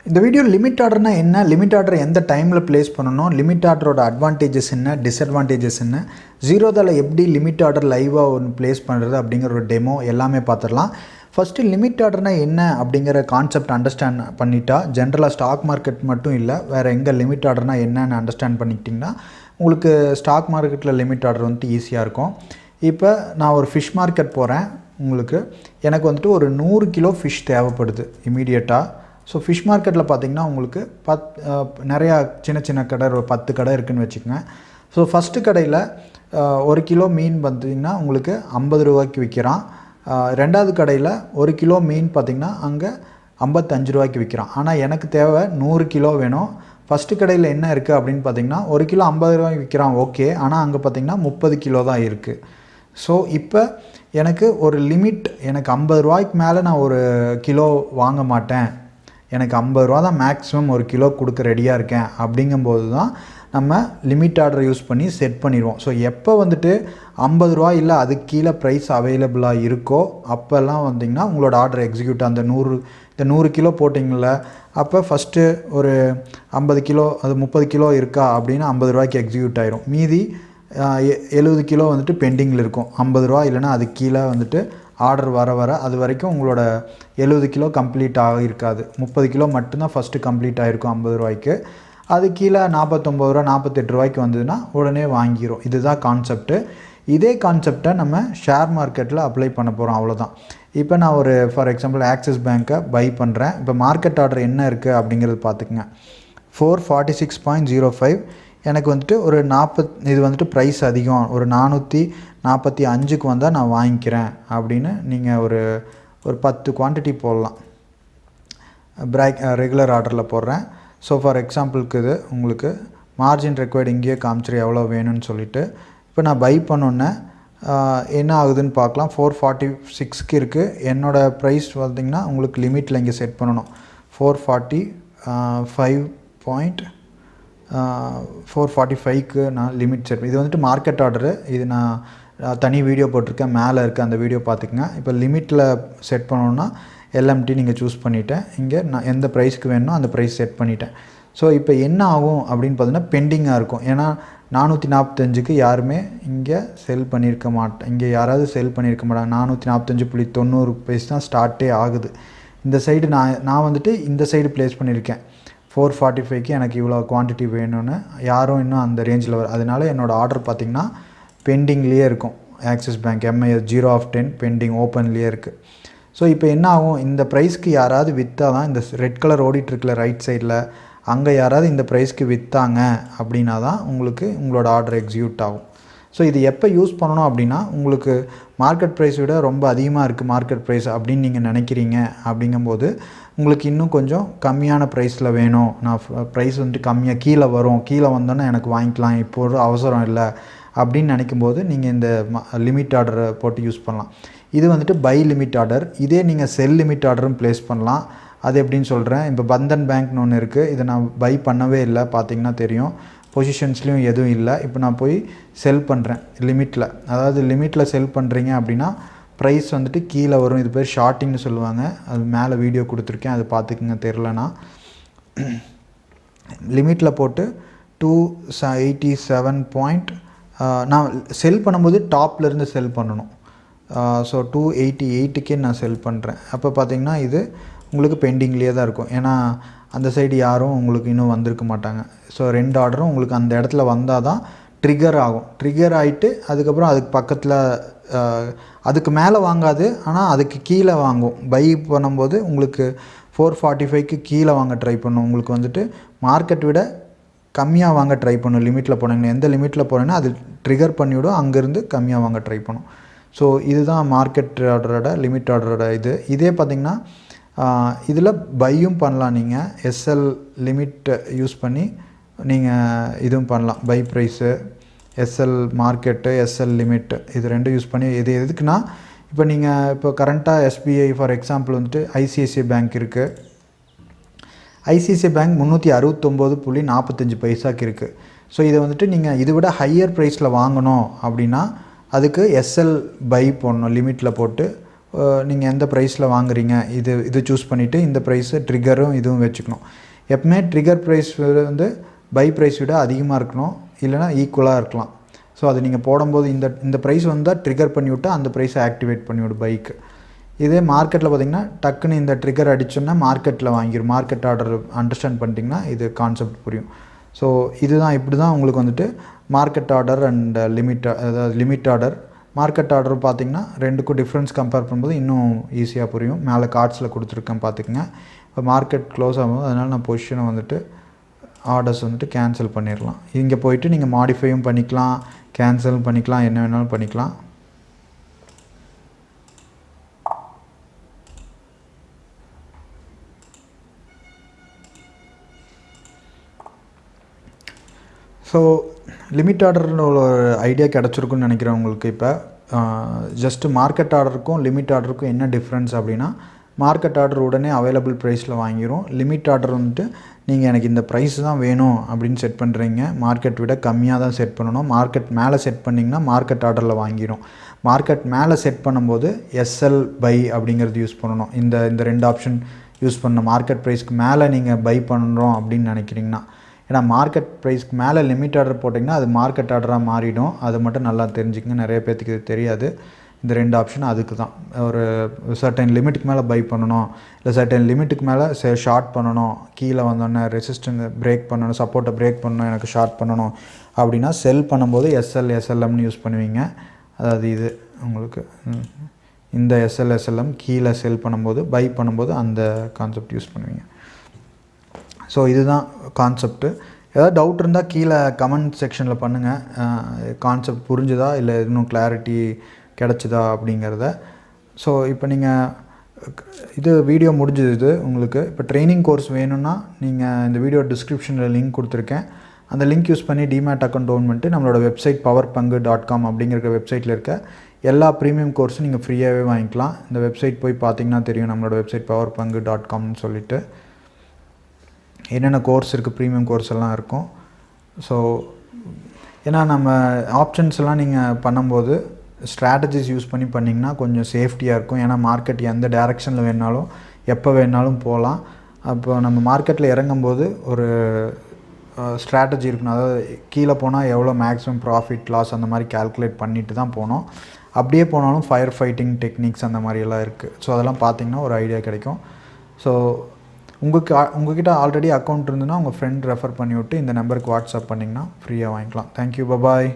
இந்த video limit ஆர்டர்னா என்ன, limit order எந்த டைமில் ப்ளேஸ் பண்ணணும், லிமிட் ஆர்டரோட அட்வான்டேஜஸ் என்ன, டிஸ்அட்வான்டேஜஸ் என்ன, ஜீரோதாவில் எப்படி லிமிட் ஆர்டர் லைவாக ஒன்று ப்ளேஸ் பண்ணுறது அப்படிங்கிற ஒரு டெமோ எல்லாமே பார்த்துடலாம். ஃபஸ்ட்டு லிமிட் ஆர்டர்னா என்ன அப்படிங்கிற கான்செப்ட் அண்டர்ஸ்டாண்ட் பண்ணிட்டா ஜென்ரலாக ஸ்டாக் மார்க்கெட் மட்டும் இல்லை, வேறு எங்கே லிமிட் ஆர்டர்னா என்னன்னு அண்டர்ஸ்டாண்ட் பண்ணிக்கிட்டிங்கன்னா உங்களுக்கு ஸ்டாக் மார்க்கெட்டில் லிமிட் ஆர்டர் வந்துட்டு ஈஸியாக இருக்கும். இப்போ நான் ஒரு ஃபிஷ் மார்க்கெட் போகிறேன், உங்களுக்கு எனக்கு வந்துட்டு ஒரு 100 கிலோ ஃபிஷ் தேவைப்படுது இமீடியட்டாக. ஸோ ஃபிஷ் மார்க்கெட்டில் பார்த்திங்கன்னா உங்களுக்கு நிறையா சின்ன சின்ன கடை, ஒரு 10 கடை இருக்குதுன்னு வச்சுக்கோங்க. ஸோ ஃபஸ்ட்டு கடையில் 1 கிலோ மீன் பார்த்திங்கன்னா உங்களுக்கு 50 ரூபாய்க்கு விற்கிறான். ரெண்டாவது கடையில் 1 கிலோ மீன் பார்த்திங்கன்னா அங்கே 55 ரூபாய்க்கு விற்கிறான். ஆனால் எனக்கு தேவை 100 கிலோ வேணும். ஃபஸ்ட்டு கடையில் என்ன இருக்குது அப்படின்னு பார்த்திங்கன்னா 1 கிலோ 50 ரூபாய்க்கு விற்கிறான், ஓகே. ஆனால் அங்கே பார்த்திங்கன்னா 30 கிலோ தான் இருக்குது. ஸோ இப்போ எனக்கு ஒரு லிமிட், எனக்கு 50 ரூபாய்க்கு மேலே நான் ஒரு கிலோ வாங்க மாட்டேன், எனக்கு 50 ரூபா தான் மேக்ஸிமம் ஒரு கிலோ கொடுக்க ரெடியாக இருக்கேன் அப்படிங்கும்போது தான் நம்ம லிமிட் ஆர்டர் யூஸ் பண்ணி செட் பண்ணிடுவோம். ஸோ எப்போ வந்துட்டு 50 ரூபா இல்லை அதுக்கு கீழே ப்ரைஸ் அவைலபிளாக இருக்கோ அப்போல்லாம் வந்திங்கன்னா உங்களோட ஆர்டர் எக்ஸிக்யூட், அந்த 100 கிலோ போட்டிங்கள அப்போ ஃபஸ்ட்டு ஒரு 50 கிலோ அது 30 கிலோ இருக்கா அப்படின்னா 50 ரூபாய்க்கு எக்ஸிக்யூட் ஆயிரும். மீதி 70 கிலோ வந்துட்டு பெண்டிங்கில் இருக்கும். 50 ரூபா இல்லைனா அதுக்கு கீழே வந்துட்டு ஆர்டர் வர அது வரைக்கும் உங்களோட 70 கிலோ கம்ப்ளீட் ஆகிருக்காது. 30 கிலோ மட்டும்தான் ஃபஸ்ட்டு கம்ப்ளீட் ஆகிருக்கும் 50 ரூபாய்க்கு. அது கீழே 49 ரூபா 48 ரூபாய்க்கு வந்ததுன்னா உடனே வாங்கிடும். இதுதான் கான்செப்ட்டு. இதே கான்செப்டை நம்ம ஷேர் மார்க்கெட்டில் அப்ளை பண்ண போகிறோம், அவ்வளோதான். இப்போ நான் ஒரு ஃபார் எக்ஸாம்பிள் ஆக்சிஸ் பேங்க்கை பை பண்ணுறேன். இப்போ மார்க்கெட் ஆர்டர் என்ன இருக்குது அப்படிங்கிறது பார்த்துக்குங்க. 446.05 எனக்கு வந்துட்டு ஒரு 40, இது வந்துட்டு ப்ரைஸ் அதிகம், ஒரு 445க்கு வந்தால் நான் வாங்கிக்கிறேன் அப்படின்னு நீங்கள் ஒரு 10 குவான்டிட்டி போடலாம். ரெகுலர் ஆர்டரில் போடுறேன். ஸோ ஃபார் எக்ஸாம்பிளுக்கு இது உங்களுக்கு மார்ஜின் ரெக்வயர்டு இங்கேயே காமிச்சிரு எவ்வளோ வேணும்னு சொல்லிவிட்டு. இப்போ நான் பை பண்ணோன்னே என்ன ஆகுதுன்னு பார்க்கலாம். 446க்கு இருக்குது. என்னோடய ப்ரைஸ் பார்த்திங்கன்னா உங்களுக்கு லிமிட்டில் இங்கே செட் பண்ணணும். 445க்கு நான் லிமிட் செட். இது வந்துட்டு மார்க்கெட் ஆர்டரு. இது நான் தனி வீடியோ போட்டிருக்கேன், மேலே இருக்குது, அந்த வீடியோ பார்த்துக்குங்க. இப்போ லிமிட்டில் செட் பண்ணணுன்னா எல்எம்டி நீங்கள் சூஸ் பண்ணிவிட்டேன். இங்கே நான் எந்த ப்ரைஸ்க்கு வேணுமோ அந்த ப்ரைஸ் செட் பண்ணிட்டேன். ஸோ இப்போ என்ன ஆகும் அப்படின்னு பார்த்தீங்கன்னா பெண்டிங்காக இருக்கும். ஏன்னா 445க்கு யாருமே இங்கே செல் பண்ணியிருக்க மாட்டேன், இங்கே யாராவது செல் பண்ணியிருக்க மாட்டாங்க. 445.90 தான் ஸ்டார்ட்டே ஆகுது. இந்த சைடு நான் வந்துட்டு இந்த சைடு ப்ளேஸ் பண்ணியிருக்கேன். 445க்கு எனக்கு இவ்வளோ குவான்டிட்டி வேணும்னு, யாரும் இன்னும் அந்த ரேஞ்சில் வரும். அதனால என்னோடய ஆர்டர் பார்த்திங்கன்னா பெண்டிங்லேயே இருக்கும். ஆக்சிஸ் பேங்க் MIS 0/10 பெண்டிங் ஓப்பன்லேயே இருக்குது. ஸோ இப்போ என்ன ஆகும், இந்த ப்ரைஸ்க்கு யாராவது விற்றா தான், இந்த ரெட் கலர் ஓடிட்டுருக்குல ரைட் சைடில், அங்கே யாராவது இந்த ப்ரைஸ்க்கு விற்றாங்க அப்படின்னா தான் உங்களுக்கு உங்களோட ஆர்டர் எக்ஸிக்யூட் ஆகும். ஸோ இது எப்போ யூஸ் பண்ணணும் அப்படின்னா, உங்களுக்கு மார்க்கெட் ப்ரைஸ் விட ரொம்ப அதிகமாக இருக்குது மார்க்கெட் ப்ரைஸ் அப்படின்னு நீங்கள் நினைக்கிறீங்க. அப்படிங்கும்போது உங்களுக்கு இன்னும் கொஞ்சம் கம்மியான ப்ரைஸில் வேணும், நான் ப்ரைஸ் வந்துட்டு கம்மியாக கீழே வரும், கீழே வந்தோன்னே எனக்கு வாங்கிக்கலாம், இப்போ ஒரு அவசரம் இல்லை அப்படின்னு நினைக்கும்போது நீங்கள் இந்த லிமிட் ஆர்டரை போட்டு யூஸ் பண்ணலாம். இது வந்துட்டு பை லிமிட் ஆர்டர். இதே நீங்கள் செல் லிமிட் ஆர்டரும் ப்ளேஸ் பண்ணலாம். அது எப்படின்னு சொல்கிறேன். இப்போ பந்தன் பேங்க்னு ஒன்று இருக்குது. இதை நான் பை பண்ணவே இல்லை, பார்த்தீங்கன்னா தெரியும். பொசிஷன்ஸ்லேயும் எதுவும் இல்லை. இப்போ நான் போய் செல் பண்ணுறேன் லிமிட்டில். அதாவது லிமிட்டில் செல் பண்ணுறீங்க அப்படின்னா ப்ரைஸ் வந்துட்டு கீழே வரும். இது பேர் ஷார்ட்டிங்னு சொல்லுவாங்க. அது மேலே வீடியோ கொடுத்துருக்கேன், அது பார்த்துக்குங்க தெரிலனா. லிமிட்டில் போட்டு 287 நான் செல் பண்ணும்போது டாப்லேருந்து செல் பண்ணணும். ஸோ 288க்கே நான் செல் பண்ணுறேன். அப்போ பார்த்திங்கன்னா இது உங்களுக்கு பெண்டிங்லேயே தான் இருக்கும். ஏன்னா அந்த சைடு யாரும் உங்களுக்கு இன்னும் வந்திருக்க மாட்டாங்க. ஸோ 2 ஆர்டரும் உங்களுக்கு அந்த இடத்துல வந்தால் தான் ட்ரிகர் ஆகும். ட்ரிகர் ஆகிட்டு அதுக்கப்புறம் அதுக்கு பக்கத்தில் அதுக்கு மேலே வாங்காது, ஆனால் அதுக்கு கீழே வாங்கும். பை பண்ணும்போது உங்களுக்கு 445க்கு கீழே வாங்க ட்ரை பண்ணும். உங்களுக்கு வந்துட்டு மார்க்கெட் விட கம்மியாக வாங்க ட்ரை பண்ணும். லிமிட்டில் போனீங்கன்னா, எந்த லிமிட்டில் போனீங்கன்னா அது ட்ரிகர் பண்ணிவிடும், அங்கேருந்து கம்மியாக வாங்க ட்ரை பண்ணும். ஸோ இதுதான் மார்க்கெட் ஆர்டரோட லிமிட் ஆர்டரோட இதே பார்த்திங்கன்னா இதில் பையும் பண்ணலாம். நீங்கள் SL லிமிட் யூஸ் பண்ணி நீங்கள் இதுவும் பண்ணலாம். By price, SL market, SL limit, இது ரெண்டும் யூஸ் பண்ணி இது எதுக்குன்னா, இப்போ நீங்கள் இப்போ கரண்ட்டாக SBI ஃபார் எக்ஸாம்பிள் வந்துட்டு ICICI பேங்க் இருக்குது. ICICI பேங்க் 369.45 இருக்குது. ஸோ இதை வந்துட்டு நீங்கள் இதை விட ஹையர் ப்ரைஸில் வாங்கணும் அப்படின்னா அதுக்கு SL பை போடணும். லிமிட்டில் போட்டு நீங்கள் எந்த ப்ரைஸில் வாங்குறீங்க இது சூஸ் பண்ணிவிட்டு இந்த ப்ரைஸு ட்ரிகரும் இதுவும் வச்சுக்கணும். எப்பவுமே ட்ரிகர் ப்ரைஸ் வந்து பை ப்ரைஸ் விட அதிகமாக இருக்கணும், இல்லைனா ஈக்குவலாக இருக்கலாம். ஸோ அது நீங்கள் போடும்போது இந்த ப்ரைஸ் வந்தால் ட்ரிகர் பண்ணிவிட்டால் அந்த ப்ரைஸை ஆக்டிவேட் பண்ணிவிடும் பைக்கு. இதே மார்க்கெட்டில் பார்த்திங்கன்னா டக்குன்னு இந்த ட்ரிகர் அடிச்சோன்னா மார்க்கெட்டில் வாங்கிடும். மார்க்கெட் ஆர்டர் அண்டர்ஸ்டாண்ட் பண்ணிட்டிங்கன்னா இது கான்செப்ட் புரியும். ஸோ இதுதான் இப்படி தான் உங்களுக்கு வந்துட்டு மார்க்கெட் ஆர்டர் அண்ட் அதாவது லிமிட் ஆர்டர் மார்க்கெட் ஆர்டர் பார்த்திங்கன்னா ரெண்டுக்கும் டிஃப்ரென்ஸ் கம்பேர் பண்ணும்போது இன்னும் ஈஸியாக புரியும். மேலே கார்ட்ஸில் கொடுத்துருக்கேன் பார்த்துக்குங்க. இப்போ மார்க்கெட் க்ளோஸ் ஆகும்போது அதனால் நான் பொசிஷனை வந்துட்டு ஆர்டர்ஸ் வந்துட்டு கேன்சல் பண்ணிடலாம். இங்கே போயிட்டு நீங்கள் மாடிஃபையும் பண்ணிக்கலாம், கேன்சலும் பண்ணிக்கலாம், என்ன வேணாலும் பண்ணிக்கலாம். ஸோ லிமிட் ஆர்டர்னு ஒரு ஐடியா கிடச்சிருக்குன்னு நினைக்கிறேன் உங்களுக்கு. இப்போ ஜஸ்ட்டு மார்க்கெட் ஆர்டருக்கும் லிமிட் ஆர்டருக்கும் என்ன டிஃப்ரென்ஸ் அப்படின்னா, மார்க்கெட் ஆர்டர் உடனே அவைலபிள் ப்ரைஸில் வாங்கிடும். லிமிட் ஆர்டர் வந்துட்டு நீங்கள் எனக்கு இந்த ப்ரைஸ் தான் வேணும் அப்படின்னு செட் பண்ணுறீங்க, மார்க்கெட் விட கம்மியாக தான் செட் பண்ணணும். மார்க்கெட் மேலே செட் பண்ணிங்கன்னா மார்க்கெட் ஆர்டரில் வாங்கிடும். மார்க்கெட் மேலே செட் பண்ணும்போது எஸ்எல் பை அப்படிங்கிறது யூஸ் பண்ணணும். இந்த ரெண்டு ஆப்ஷன் யூஸ் பண்ணணும். மார்க்கெட் ப்ரைஸ்க்கு மேலே நீங்கள் பை பண்ணுறோம் அப்படின்னு நினைக்கிறீங்கன்னா, ஏன்னா மார்க்கெட் ப்ரைஸ்க்கு மேலே லிமிட் ஆர்டர் போட்டிங்கன்னா அது மார்க்கெட் ஆர்டராக மாறிடும். அதை மட்டும் நல்லா தெரிஞ்சுக்கங்க, நிறைய பேர்த்துக்கு இது தெரியாது. இந்த ரெண்டு ஆப்ஷன் அதுக்கு தான். ஒரு சர்டன் லிமிட்டுக்கு மேலே பை பண்ணணும், இல்லை சர்டன் லிமிட்டுக்கு மேலே ஷார்ட் பண்ணணும், கீழே வந்தோடனே ரெசிஸ்டன்ஸ் பிரேக் பண்ணணும், சப்போர்ட்டை பிரேக் பண்ணணும், எனக்கு ஷார்ட் பண்ணணும் அப்படின்னா செல் பண்ணும்போது எஸ்எல்எம்னு யூஸ் பண்ணுவீங்க. அதாவது இது உங்களுக்கு இந்த எஸ்எல்எம் கீழே செல் பண்ணும்போது, பை பண்ணும்போது அந்த கான்செப்ட் யூஸ் பண்ணுவீங்க. ஸோ இதுதான் கான்செப்ட்டு. ஏதாவது டவுட் இருந்தால் கீழே கமெண்ட் செக்ஷனில் பண்ணுங்கள். கான்செப்ட் புரிஞ்சுதா இல்லை இன்னும் கிளாரிட்டி கிடச்சிதா அப்படிங்கிறத. ஸோ இப்போ நீங்கள் இது வீடியோ முடிஞ்சது உங்களுக்கு. இப்போ ட்ரைனிங் கோர்ஸ் வேணும்னா நீங்கள் இந்த வீடியோ டிஸ்கிரிப்ஷனில் லிங்க் கொடுத்துருக்கேன். அந்த லிங்க் யூஸ் பண்ணி டிமேட் அக்கௌண்ட் ஓன் பண்ணிட்டு நம்மளோட வெப்சைட் powerpangu.com அப்படிங்கிற வெப்சைட்டில் இருக்க எல்லா ப்ரீமியம் கோர்ஸும் நீங்கள் ஃப்ரீயாகவே வாங்கிக்கலாம். இந்த வெப்சைட் போய் பார்த்தீங்கன்னா தெரியும், நம்மளோட வெப்சைட் powerpangu.comனு சொல்லிட்டு என்னென்ன கோர்ஸ் இருக்குது, ப்ரீமியம் கோர்ஸ் எல்லாம் இருக்கும். ஸோ ஏன்னா நம்ம ஆப்ஷன்ஸ் எல்லாம் நீங்கள் பண்ணும்போது ஸ்ட்ராட்டஜிஸ் யூஸ் பண்ணி பண்ணிங்கன்னா கொஞ்சம் சேஃப்டியாக இருக்கும். ஏன்னா மார்க்கெட் எந்த டைரெக்ஷனில் வேணாலும் எப்போ வேணாலும் போகலாம். அப்போ நம்ம மார்க்கெட்டில் இறங்கும்போது ஒரு ஸ்ட்ராட்டஜி இருக்கணும். அதாவது கீழே போனால் எவ்வளோ மேக்ஸிமம் ப்ராஃபிட் லாஸ் அந்த மாதிரி கால்குலேட் பண்ணிட்டு தான் போனோம். அப்படியே போனாலும் ஃபயர் ஃபைட்டிங் டெக்னிக்ஸ் அந்த மாதிரியெல்லாம் இருக்குது. ஸோ அதெல்லாம் பார்த்திங்கன்னா ஒரு ஐடியா கிடைக்கும். ஸோ உங்ககிட்ட ஆல்ரெடி அக்கௌண்ட் இருந்துன்னா உங்கள் ஃப்ரெண்ட் ரெஃபர் பண்ணி விட்டு இந்த நம்பருக்கு வாட்ஸ்அப் பண்ணிங்கன்னா ஃப்ரீயாக வாங்கிக்கலாம். Thank you, bye bye.